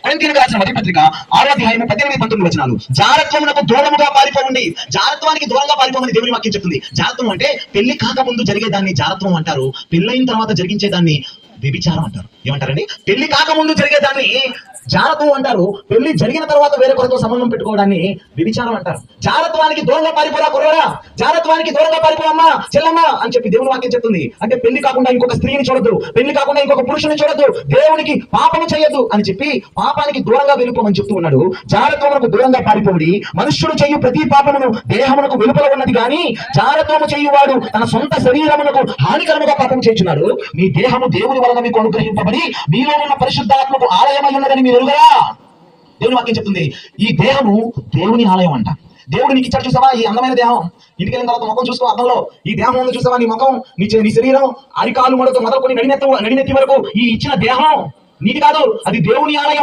కొరింథీయులకు రాసిన మొదటి పత్రిక 6వ అధ్యాయం 18-19 జారత్వమునకు దూరముగా పారిపోండి. జారత్వానికి దూరంగా పారిపోమని దేవుని వాక్యం చెప్తుంది. జారత్వం అంటే పెళ్లి కాకముందు జరిగేదాన్ని జారత్వం అంటారు. పెళ్ళైన తర్వాత జరిగించేదాన్ని వ్యభిచారం అంటారు. ఏమంటారండి? పెళ్లి కాకముందు జరిగేదాన్ని జారత్వం అంటారు. పెళ్లి జరిగిన తర్వాత వేరొకరితో సంబంధం పెట్టుకోవడాన్ని వ్యభిచారం అంటారు. జారత్వానికి దూరంగా పారిపోరా కుర్రాడా, జారత్వానికి దూరంగా పారిపోవమ్మా చెల్లమ్మా అని చెప్పి దేవుని వాక్యం చెప్తుంది. అంటే పెళ్లి కాకుండా ఇంకొక స్త్రీని చూడొద్దు, పెళ్లి కాకుండా ఇంకొక పురుషుని చూడొద్దు, దేవునికి పాపము చేయొద్దు అని చెప్పి పాపానికి దూరంగా వెళ్ళిపోమని చెప్తూ ఉన్నాడు. జారత్వమునకు దూరంగా పారిపోడి మనుష్యుడు చేయు ప్రతి పాపమును దేహమునకు వెలుపల ఉన్నది గాని జారత్వము చేయువాడు తన సొంత శరీరమునకు హానికరముగా పాపం చేయుచున్నాడు. మీ దేహము దేవుని వలన మీకు అనుగ్రహింపబడి మీలో ఉన్న పరిశుద్ధాత్మకు ఆలయమై ఉన్నదని మీరు ఎరుగరా? దేవుని వాక్యం చెప్తుంది. ఈ దేహము దేవుని ఆలయం అంట. దేవుడు నీకు ఇచ్చాడు చూసావా ఈ అందమైన దేహం. ఇంటికి వెళ్ళిన తర్వాత ముఖం చూసుకో అర్థంలో. ఈ దేహం ఉంది చూసావా, నీ ముఖం, నీ శరీరం, అరికాలు మొదలుకొని నడినెత్తి వరకు ఈ ఇచ్చిన దేహం నీది కాదు, అది దేవుని ఆలయం.